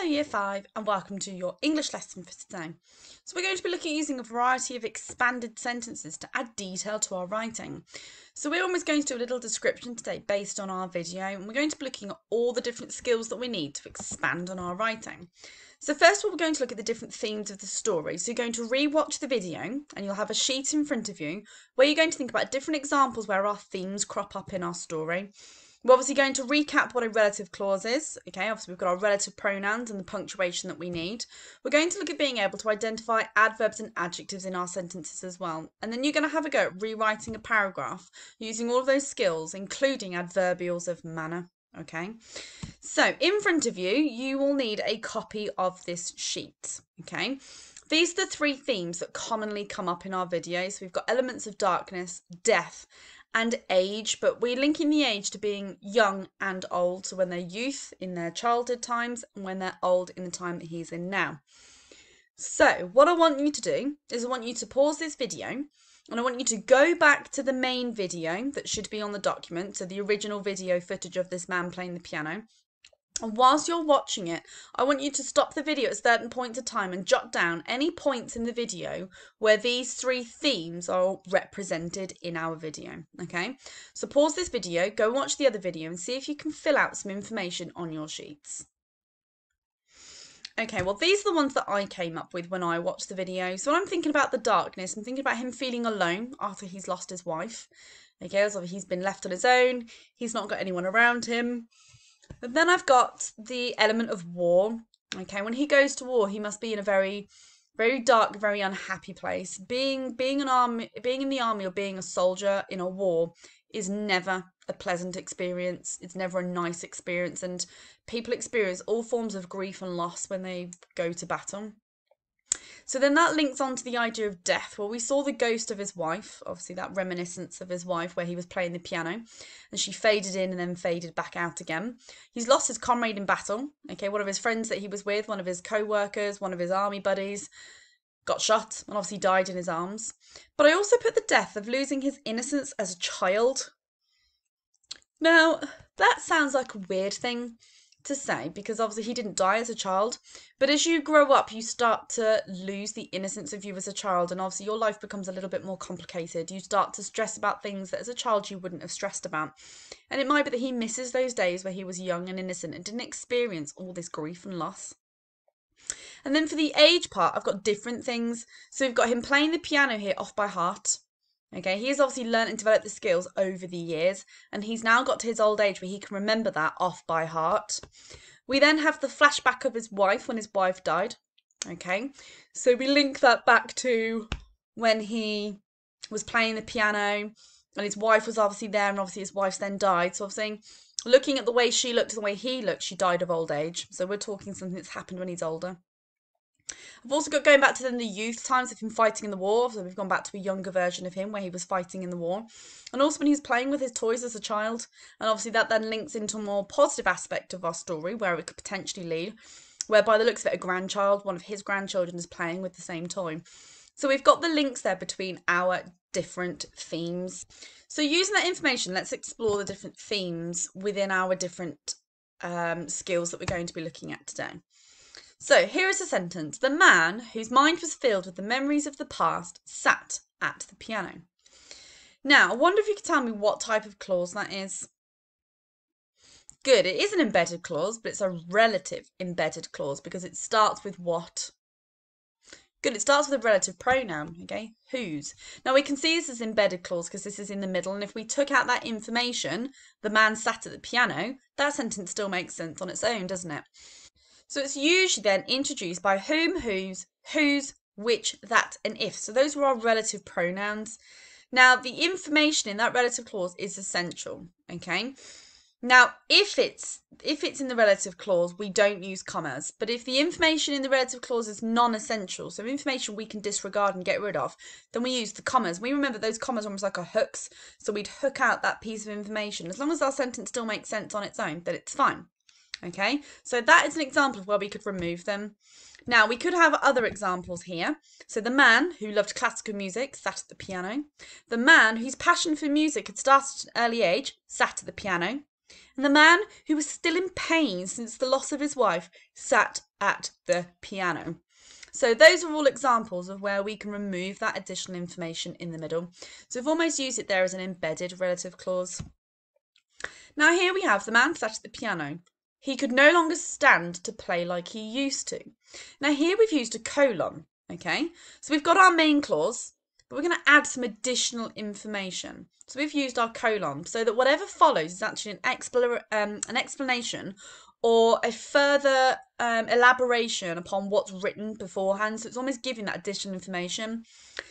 Hello Year 5 and welcome to your English lesson for today. So we're going to be looking at using a variety of expanded sentences to add detail to our writing. So we're almost going to do a little description today based on our video, and we're going to be looking at all the different skills that we need to expand on our writing. So first of all, we're going to look at the different themes of the story. So you're going to re-watch the video and you'll have a sheet in front of you where you're going to think about different examples where our themes crop up in our story. We're obviously going to recap what a relative clause is. Okay, obviously we've got our relative pronouns and the punctuation that we need. We're going to look at being able to identify adverbs and adjectives in our sentences as well. And then you're going to have a go at rewriting a paragraph using all of those skills, including adverbials of manner. Okay, so in front of you, you will need a copy of this sheet. Okay, these are the three themes that commonly come up in our video. So we've got elements of darkness, death, and age, but we're linking the age to being young and old. So when they're youth in their childhood times and when they're old in the time that he's in now. So what I want you to do is I want you to pause this video and I want you to go back to the main video that should be on the document. So the original video footage of this man playing the piano. And whilst you're watching it, I want you to stop the video at certain points of time and jot down any points in the video where these three themes are represented in our video, okay? So pause this video, go watch the other video and see if you can fill out some information on your sheets. Okay, well, these are the ones that I came up with when I watched the video. So when I'm thinking about the darkness, I'm thinking about him feeling alone after he's lost his wife. Okay, so he's been left on his own, he's not got anyone around him. But then I've got the element of war. Okay, when he goes to war, he must be in a very, very dark, very unhappy place. Being in the army or being a soldier in a war is never a pleasant experience. It's never a nice experience, and people experience all forms of grief and loss when they go to battle. So then that links on to the idea of death. Well, we saw the ghost of his wife, obviously that reminiscence of his wife where he was playing the piano and she faded in and then faded back out again. He's lost his comrade in battle. Okay, one of his friends that he was with, one of his co-workers, one of his army buddies got shot and obviously died in his arms. But I also put the death of losing his innocence as a child. Now, that sounds like a weird thing to say because obviously he didn't die as a child, but as you grow up you start to lose the innocence of you as a child, and obviously your life becomes a little bit more complicated. You start to stress about things that as a child you wouldn't have stressed about, and it might be that he misses those days where he was young and innocent and didn't experience all this grief and loss. And then for the age part, I've got different things. So we've got him playing the piano here off by heart. Okay, he has obviously learned and developed the skills over the years, and he's now got to his old age where he can remember that off by heart. We then have the flashback of his wife when his wife died. Okay, so we link that back to when he was playing the piano and his wife was obviously there, and obviously his wife's then died. So obviously looking at the way she looked and the way he looked, she died of old age. So we're talking something that's happened when he's older. I've also got going back to then the youth times of him fighting in the war. So we've gone back to a younger version of him where he was fighting in the war. And also when he was playing with his toys as a child. And obviously that then links into a more positive aspect of our story where it could potentially lead. Where by the looks of it, a grandchild, one of his grandchildren, is playing with the same toy. So we've got the links there between our different themes. So using that information, let's explore the different themes within our different skills that we're going to be looking at today. So here is a sentence. The man whose mind was filled with the memories of the past sat at the piano. Now, I wonder if you could tell me what type of clause that is. Good, it is an embedded clause, but it's a relative embedded clause because it starts with what? Good, it starts with a relative pronoun, okay? Whose. Now we can see this as embedded clause because this is in the middle, and if we took out that information, the man sat at the piano, that sentence still makes sense on its own, doesn't it? So it's usually then introduced by whom, whose, which, that, and if. So those are our relative pronouns. Now, the information in that relative clause is essential, okay? Now, if it's in the relative clause, we don't use commas. But if the information in the relative clause is non-essential, so information we can disregard and get rid of, then we use the commas. We remember those commas are almost like our hooks. So we'd hook out that piece of information. As long as our sentence still makes sense on its own, then it's fine. Okay, so that is an example of where we could remove them. Now, we could have other examples here. So the man who loved classical music sat at the piano. The man whose passion for music had started at an early age sat at the piano. And the man who was still in pain since the loss of his wife sat at the piano. So those are all examples of where we can remove that additional information in the middle. So we've almost used it there as an embedded relative clause. Now here we have the man sat at the piano. He could no longer stand to play like he used to. Now here we've used a colon, okay? So we've got our main clause, but we're going to add some additional information. So we've used our colon so that whatever follows is actually an explanation or a further elaboration upon what's written beforehand. So it's almost giving that additional information.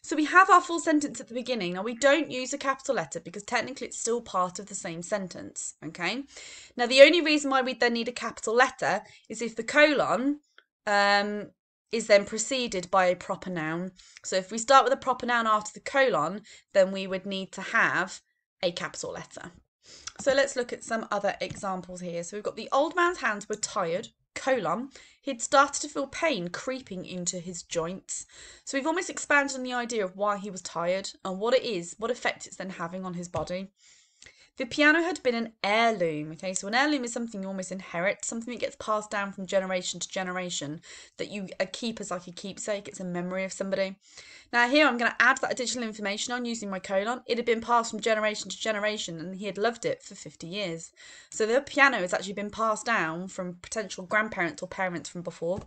So we have our full sentence at the beginning. Now we don't use a capital letter because technically it's still part of the same sentence, okay? Now the only reason why we then need a capital letter is if the colon is then preceded by a proper noun. So if we start with a proper noun after the colon, then we would need to have a capital letter. So let's look at some other examples here. So we've got the old man's hands were tired, colon, he'd started to feel pain creeping into his joints. So we've almost expanded on the idea of why he was tired and what it is, what effect it's then having on his body. The piano had been an heirloom, okay, so an heirloom is something you almost inherit, something that gets passed down from generation to generation, that you keep as like a keepsake, it's a memory of somebody. Now here I'm going to add that additional information on using my colon. It had been passed from generation to generation and he had loved it for 50 years. So the piano has actually been passed down from potential grandparents or parents from before.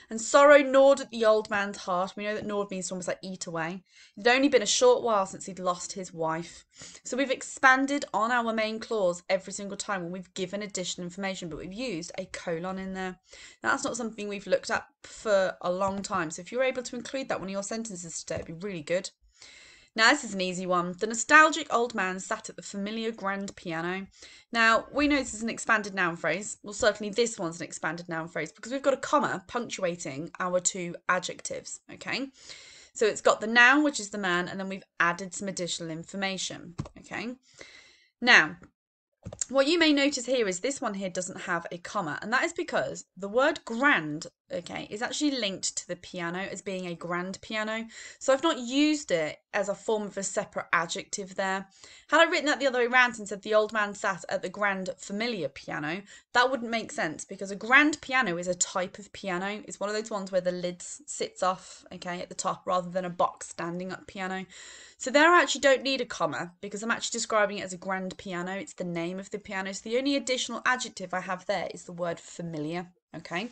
And sorrow gnawed at the old man's heart. We know that gnawed means to almost like eat away. It had only been a short while since he'd lost his wife. So we've expanded on our main clause every single time when we've given additional information, but we've used a colon in there. Now, that's not something we've looked at for a long time. So if you're able to include that one in your sentences today, it'd be really good. Now, this is an easy one. The nostalgic old man sat at the familiar grand piano. Now, we know this is an expanded noun phrase. Well, certainly this one's an expanded noun phrase because we've got a comma punctuating our two adjectives, okay? So it's got the noun, which is the man, and then we've added some additional information, okay? Now, what you may notice here is this one here doesn't have a comma, and that is because the word grand, okay, is actually linked to the piano as being a grand piano. So I've not used it as a form of a separate adjective there. Had I written that the other way around and said the old man sat at the grand familiar piano, that wouldn't make sense because a grand piano is a type of piano. It's one of those ones where the lid sits off, okay, at the top rather than a box standing up piano. So there I actually don't need a comma because I'm actually describing it as a grand piano. It's the name of the piano. So the only additional adjective I have there is the word familiar. Okay,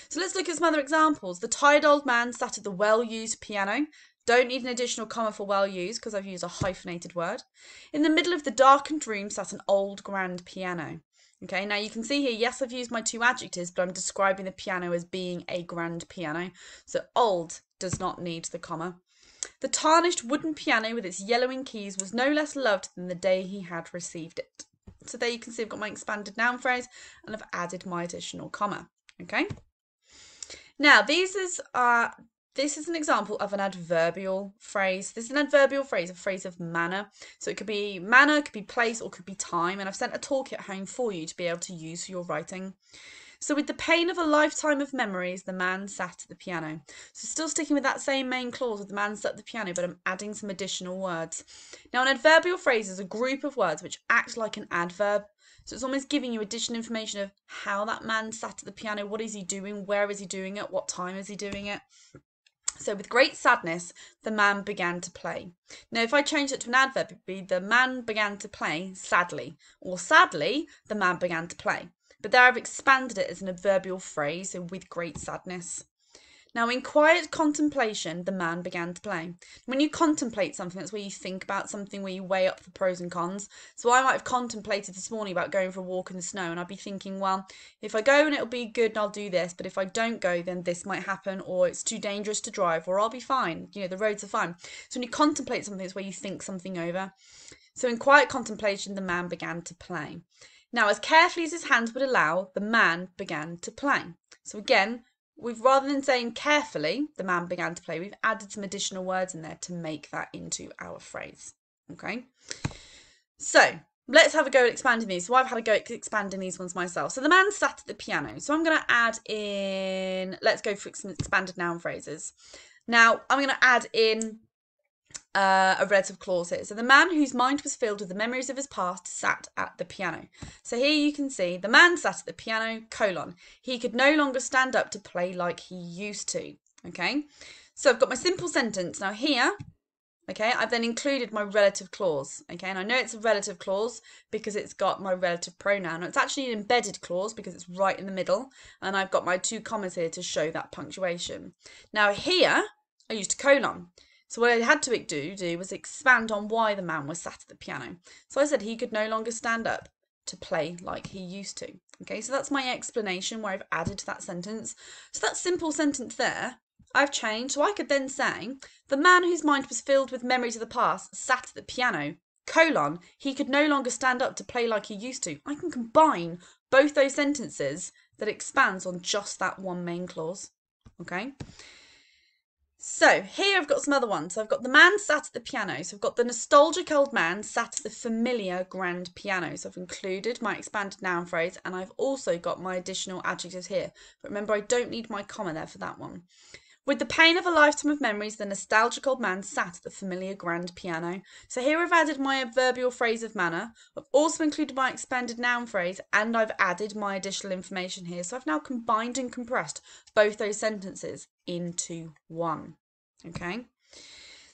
so let's look at some other examples. The tired old man sat at the well-used piano. Don't need an additional comma for well-used because I've used a hyphenated word. In the middle of the darkened room sat an old grand piano. Okay, now you can see here, yes, I've used my two adjectives, but I'm describing the piano as being a grand piano. So old does not need the comma. The tarnished wooden piano with its yellowing keys was no less loved than the day he had received it. So there you can see I've got my expanded noun phrase and I've added my additional comma. Okay. Now this is an example of an adverbial phrase. This is an adverbial phrase, a phrase of manner. So it could be manner, could be place, or could be time. And I've sent a toolkit home for you to be able to use for your writing. So with the pain of a lifetime of memories, the man sat at the piano. So still sticking with that same main clause of the man sat at the piano, but I'm adding some additional words. Now an adverbial phrase is a group of words which act like an adverb. So it's almost giving you additional information of how that man sat at the piano, what is he doing, where is he doing it, what time is he doing it. So with great sadness, the man began to play. Now if I change it to an adverb, it would be the man began to play sadly, or sadly, the man began to play. But there I've expanded it as an adverbial phrase, so with great sadness. Now in quiet contemplation, the man began to play. When you contemplate something, that's where you think about something, where you weigh up the pros and cons. So I might have contemplated this morning about going for a walk in the snow, and I'd be thinking, well, if I go and it'll be good and I'll do this, but if I don't go, then this might happen, or it's too dangerous to drive, or I'll be fine. You know, the roads are fine. So when you contemplate something, it's where you think something over. So in quiet contemplation, the man began to play. Now, as carefully as his hands would allow, the man began to play. So again, rather than saying carefully, the man began to play, we've added some additional words in there to make that into our phrase. Okay. So let's have a go at expanding these. So I've had a go at expanding these ones myself. So the man sat at the piano. So I'm going to add in, let's go for some expanded noun phrases. Now I'm going to add in a relative clause here. So the man whose mind was filled with the memories of his past sat at the piano. So here you can see the man sat at the piano, colon. He could no longer stand up to play like he used to. Okay, so I've got my simple sentence. Now here, okay, I've then included my relative clause. Okay, and I know it's a relative clause because it's got my relative pronoun. Now, it's actually an embedded clause because it's right in the middle. And I've got my 2 commas here to show that punctuation. Now here, I used a colon. So what I had to do was expand on why the man was sat at the piano. So I said he could no longer stand up to play like he used to. Okay, so that's my explanation where I've added to that sentence. So that simple sentence there, I've changed. So I could then say, the man whose mind was filled with memories of the past sat at the piano, colon, he could no longer stand up to play like he used to. I can combine both those sentences that expands on just that one main clause. Okay. So here I've got some other ones. So I've got the man sat at the piano. So I've got the nostalgic old man sat at the familiar grand piano. So I've included my expanded noun phrase and I've also got my additional adjectives here. But remember, I don't need my comma there for that one. With the pain of a lifetime of memories, the nostalgic old man sat at the familiar grand piano. So here I've added my adverbial phrase of manner. I've also included my expanded noun phrase and I've added my additional information here. So I've now combined and compressed both those sentences into one. Okay.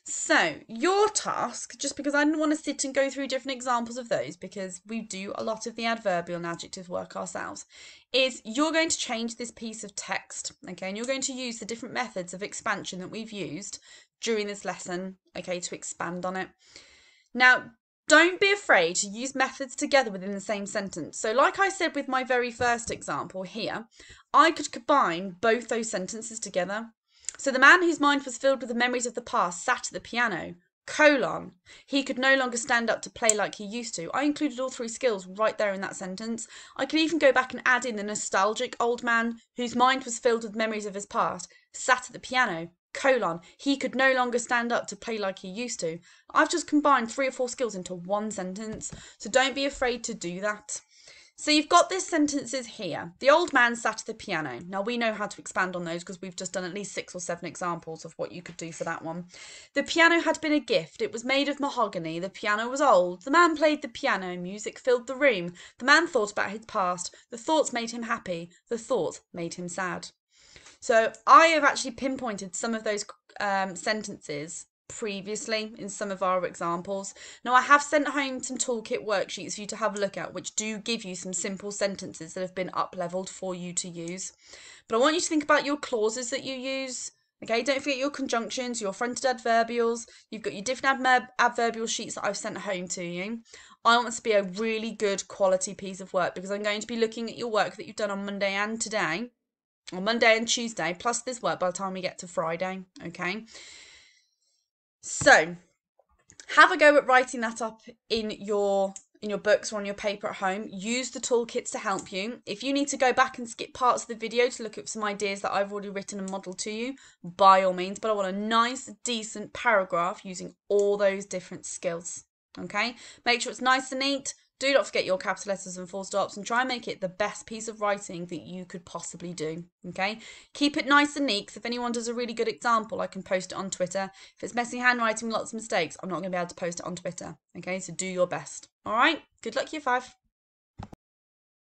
So your task, just because I didn't want to sit and go through different examples of those because we do a lot of the adverbial and adjective work ourselves, is you're going to change this piece of text, okay, and you're going to use the different methods of expansion that we've used during this lesson, okay, to expand on it. Now, don't be afraid to use methods together within the same sentence. So like I said with my very first example here, I could combine both those sentences together. So the man whose mind was filled with the memories of the past sat at the piano, colon, he could no longer stand up to play like he used to. I included all 3 skills right there in that sentence. I could even go back and add in the nostalgic old man whose mind was filled with memories of his past, sat at the piano, colon, he could no longer stand up to play like he used to. I've just combined 3 or 4 skills into one sentence, so don't be afraid to do that. So you've got this sentences here. The old man sat at the piano. Now we know how to expand on those because we've just done at least 6 or 7 examples of what you could do for that one. The piano had been a gift. It was made of mahogany. The piano was old. The man played the piano. Music filled the room. The man thought about his past. The thoughts made him happy. The thoughts made him sad. So I have actually pinpointed some of those sentences previously in some of our examples. Now I have sent home some toolkit worksheets for you to have a look at, which do give you some simple sentences that have been up-leveled for you to use. But I want you to think about your clauses that you use. Okay, don't forget your conjunctions, your fronted adverbials. You've got your different adverbial sheets that I've sent home to you. I want this to be a really good quality piece of work because I'm going to be looking at your work that you've done on Monday and today, on Monday and Tuesday, plus this work by the time we get to Friday. Okay. So have a go at writing that up in your books or on your paper at home. Use the toolkits to help you. If you need to go back and skip parts of the video to look at some ideas that I've already written and modelled to you, by all means, but I want a nice, decent paragraph using all those different skills. Okay, make sure it's nice and neat. Do not forget your capital letters and full stops and try and make it the best piece of writing that you could possibly do, okay? Keep it nice and neat, because if anyone does a really good example, I can post it on Twitter. If it's messy handwriting, lots of mistakes, I'm not going to be able to post it on Twitter, okay? So do your best, all right? Good luck, Year 5.